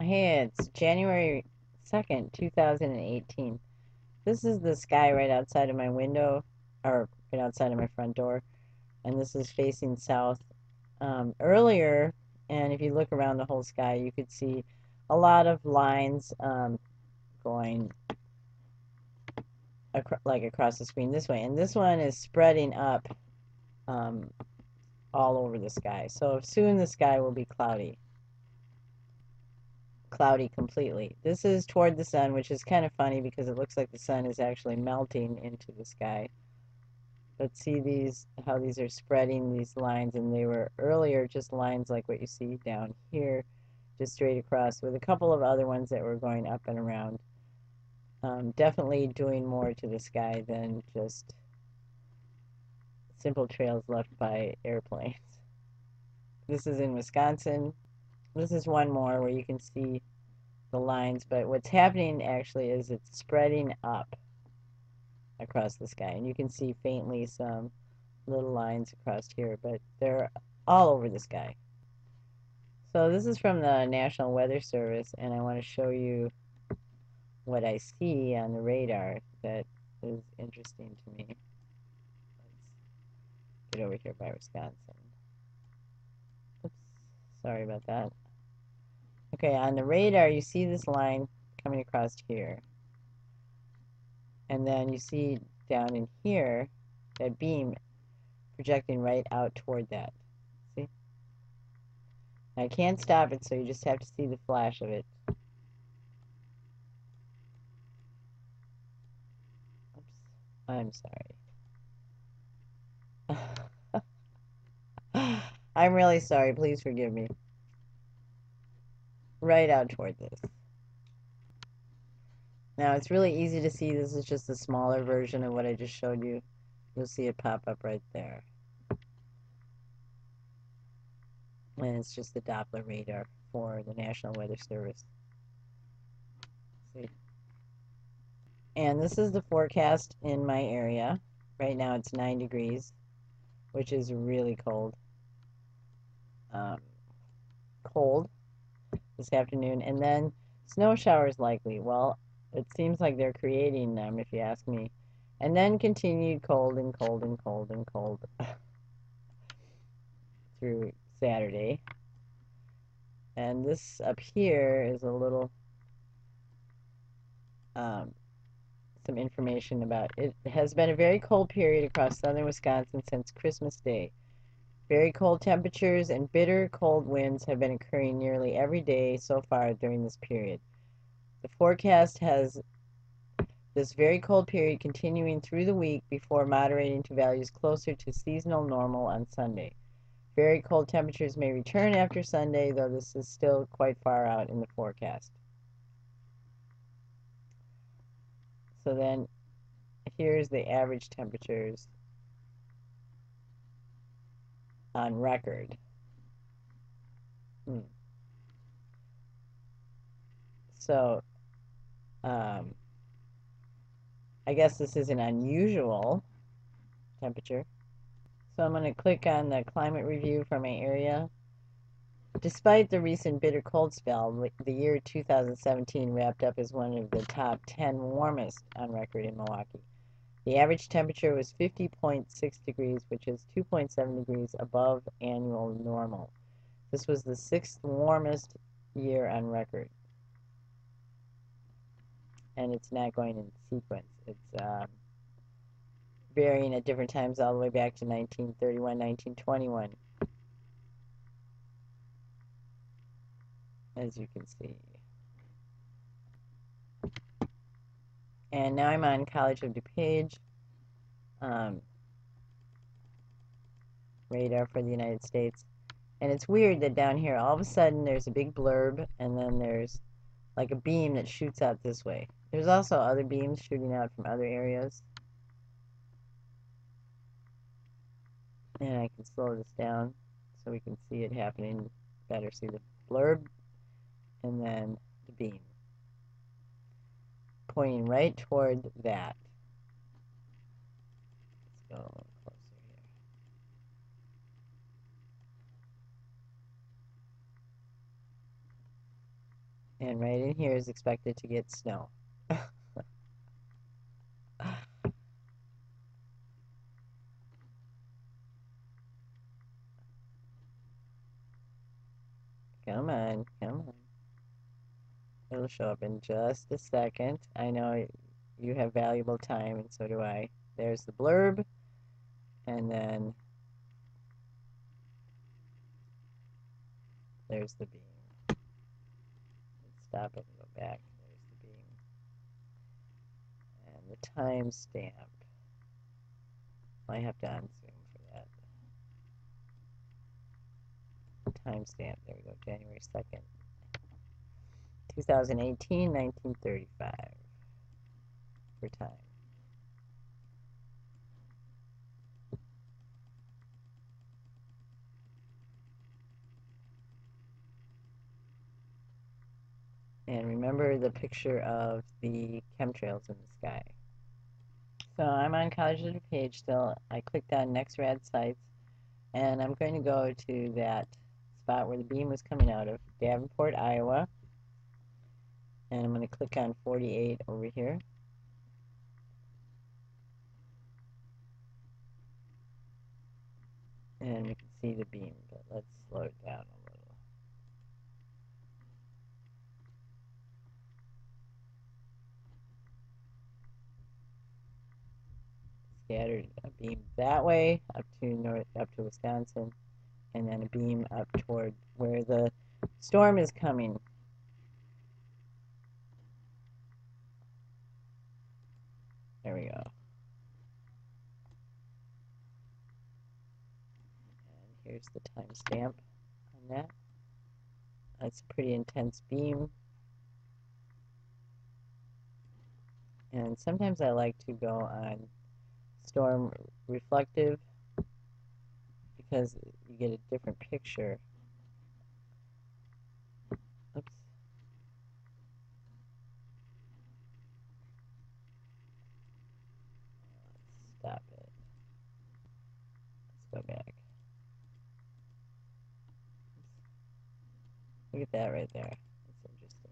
Hey, it's January 2nd, 2018. This is the sky right outside of my window, or right outside of my front door, and this is facing south. Earlier, and if you look around the whole sky, you could see a lot of lines going like across the screen this way, and this one is spreading up um, all over the sky. So soon the sky will be cloudy completely. This is toward the sun, which is kind of funny because it looks like the sun is actually melting into the sky. But see how these are spreading these lines, and they were earlier just lines like what you see down here, just straight across, with a couple of other ones that were going up and around. Definitely doing more to the sky than just simple trails left by airplanes. This is in Wisconsin. This is one more where you can see the lines, but what's happening actually is it's spreading up across the sky, and you can see faintly some little lines across here, but they're all over the sky. So this is from the National Weather Service, and I want to show you what I see on the radar that is interesting to me. Let's get over here by Wisconsin. Oops, sorry about that. Okay, on the radar you see this line coming across here. And then you see down in here that beam projecting right out toward that. See? I can't stop it, so you just have to see the flash of it. Oops, I'm sorry. I'm really sorry. Please forgive me. Right out toward this. Now, it's really easy to see. This is just a smaller version of what I just showed you. You'll see it pop up right there. And it's just the Doppler radar for the National Weather Service. See? And this is the forecast in my area. Right now it's 9 degrees, which is really cold. Cold this afternoon. And then snow showers likely. Well, it seems like they're creating them, if you ask me. And then continued cold and cold and cold and cold through Saturday. And this up here is a little some information about it. Has been a very cold period across southern Wisconsin since Christmas Day. Very cold temperatures and bitter cold winds have been occurring nearly every day so far during this period. The forecast has this very cold period continuing through the week before moderating to values closer to seasonal normal on Sunday. Very cold temperatures may return after Sunday, though this is still quite far out in the forecast. So then here's the average temperatures on record. So I guess this is an unusual temperature. So I'm going to click on the climate review for my area. Despite the recent bitter cold spell, the year 2017 wrapped up as one of the top 10 warmest on record in Milwaukee. The average temperature was 50.6 degrees, which is 2.7 degrees above annual normal. This was the 6th warmest year on record. And it's not going in sequence. It's varying at different times all the way back to 1931, 1921, as you can see. And now I'm on College of DuPage, radar for the United States. And it's weird that down here, all of a sudden, there's a big blurb, and then there's like a beam that shoots out this way. There's also other beams shooting out from other areas. And I can slow this down so we can see it happening better. See the blurb, and then the beam pointing right toward that. Let's go closer here. And right in here is expected to get snow. Come on, come on. It'll show up in just a second. I know you have valuable time, and so do I. There's the blurb, and then there's the beam. Let's stop it and go back. There's the beam. And the timestamp. I have to unzoom for that. Timestamp. There we go. January 2nd, 2018, 1935 for time. And remember the picture of the chemtrails in the sky. So I'm on College of DuPage still. I clicked on Next Rad Sites, and I'm going to go to that spot where the beam was coming out of, Davenport, Iowa. And I'm going to click on 48 over here. And we can see the beam, but let's slow it down a little. Scattered a beam that way up to Wisconsin, and then a beam up toward where the storm is coming. There we go. And here's the timestamp on that. That's a pretty intense beam. And sometimes I like to go on storm reflective because you get a different picture. Oops. Stop it. Let's go back. Oops. Look at that right there. That's interesting.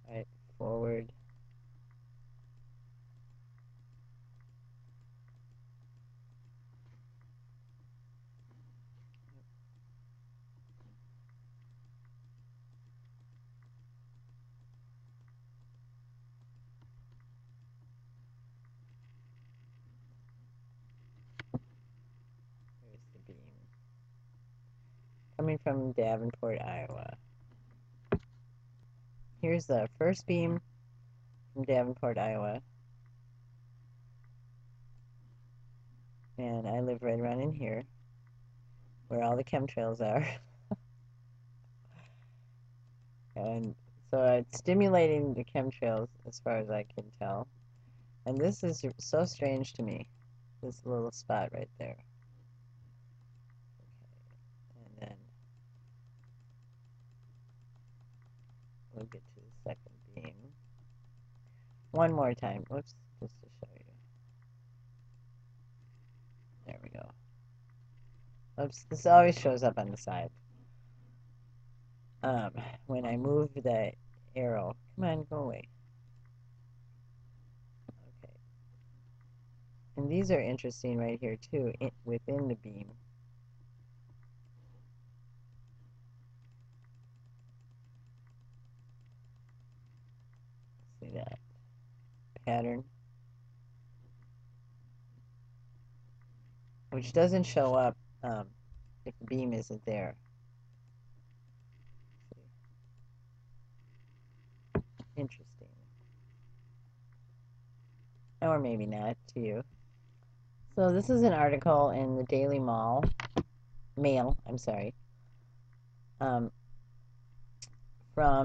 All right, forward. Here's the beam. Coming from Davenport, Iowa. Here's the first beam from Davenport, Iowa. And I live right around in here, where all the chemtrails are. And so it's stimulating the chemtrails as far as I can tell. And this is so strange to me, this little spot right there. Okay. And then we'll get to the second beam. One more time. Whoops, just to show you. There we go. Oops, this always shows up on the side. When I move the arrow. Come on, go away. Okay. And these are interesting right here too, within the beam. See that pattern? Which doesn't show up if the beam isn't there. Interesting. Or maybe not to you. So this is an article in the Daily Mail, I'm sorry, from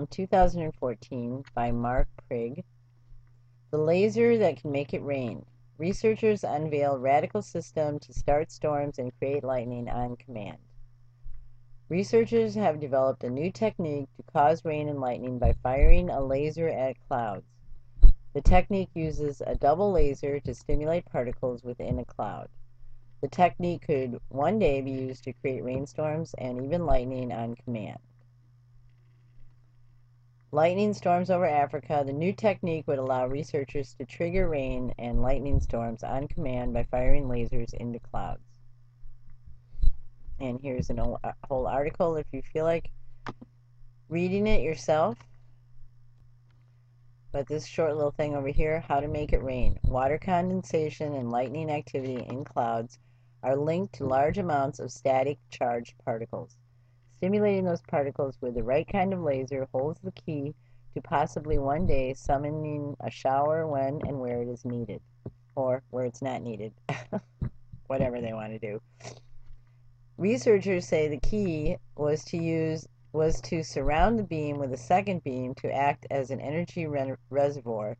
2014 by Mark Prigg. The laser that can make it rain. Researchers unveil radical system to start storms and create lightning on command. Researchers have developed a new technique to cause rain and lightning by firing a laser at clouds. The technique uses a double laser to stimulate particles within a cloud. The technique could one day be used to create rainstorms and even lightning on command. Lightning storms over Africa. The new technique would allow researchers to trigger rain and lightning storms on command by firing lasers into clouds. And here's a whole article if you feel like reading it yourself. But this short little thing over here, how to make it rain. Water condensation and lightning activity in clouds are linked to large amounts of static charged particles. Stimulating those particles with the right kind of laser holds the key to possibly one day summoning a shower when and where it is needed. Or where it's not needed. Whatever they want to do. Researchers say the key was to surround the beam with a second beam to act as an energy reservoir,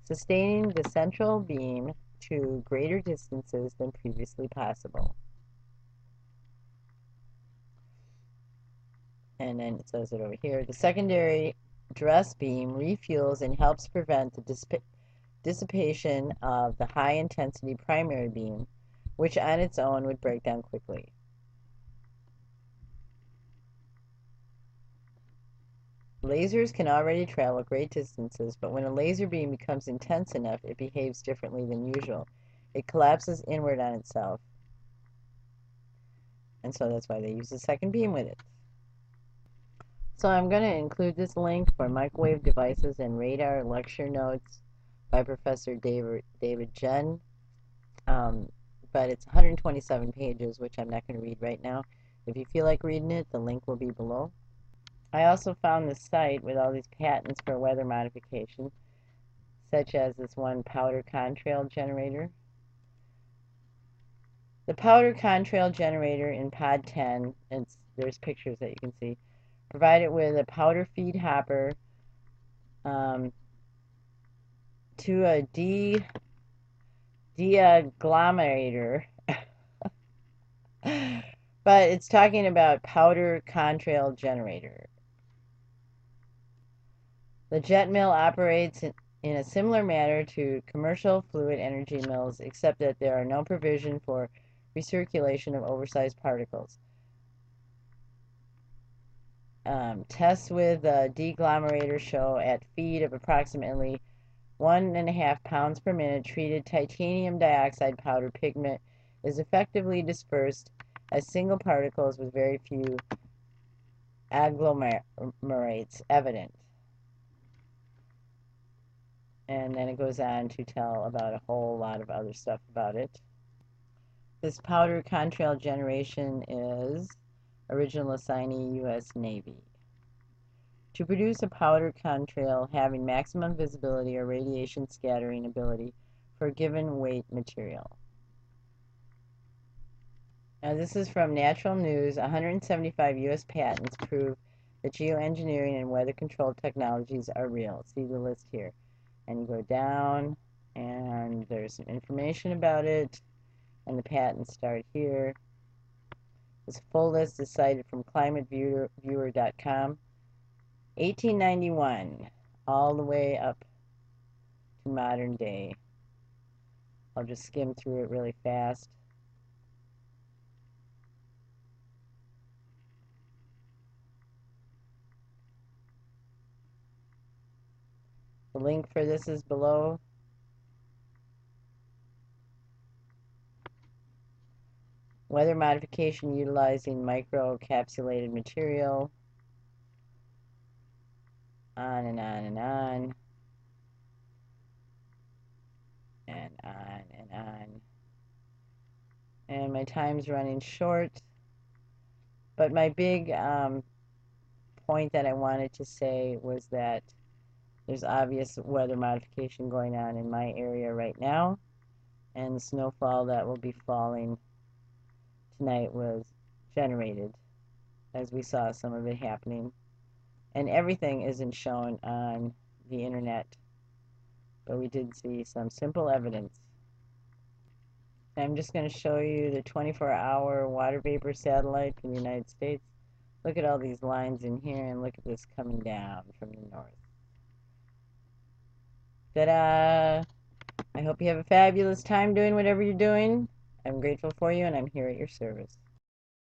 sustaining the central beam to greater distances than previously possible. And then it says it over here. The secondary dress beam refuels and helps prevent the dissipation of the high-intensity primary beam, which on its own would break down quickly. Lasers can already travel great distances, but when a laser beam becomes intense enough, it behaves differently than usual. It collapses inward on itself. And so that's why they use the second beam with it. So I'm going to include this link for microwave devices and radar lecture notes by Professor David Jen. But it's 127 pages, which I'm not going to read right now. If you feel like reading it, the link will be below. I also found this site with all these patents for weather modification, such as this one powder contrail generator. The powder contrail generator in pod 10, and there's pictures that you can see, provided with a powder feed hopper to a deagglomerator. But it's talking about powder contrail generator. The jet mill operates in a similar manner to commercial fluid energy mills, except that there are no provision for recirculation of oversized particles. Tests with the deagglomerator show at feed of approximately 1.5 pounds per minute, treated titanium dioxide powder pigment is effectively dispersed as single particles with very few agglomerates evident. And then it goes on to tell about a whole lot of other stuff about it. This powder contrail generation is original assignee U.S. Navy. To produce a powder contrail having maximum visibility or radiation scattering ability for a given weight material. Now this is from Natural News. 175 U.S. patents prove that geoengineering and weather control technologies are real. See the list here. And you go down, and there's some information about it, and the patents start here. This full list is cited from climateviewer.com. 1891, all the way up to modern day. I'll just skim through it really fast. The link for this is below. Weather modification utilizing microcapsulated material. On and on and on. And on and on. And my time's running short. But my big point that I wanted to say was that there's obvious weather modification going on in my area right now. And the snowfall that will be falling tonight was generated, as we saw some of it happening. And everything isn't shown on the internet, but we did see some simple evidence. I'm just going to show you the 24-hour water vapor satellite from the United States. Look at all these lines in here, and look at this coming down from the north. Ta-da! I hope you have a fabulous time doing whatever you're doing. I'm grateful for you, and I'm here at your service.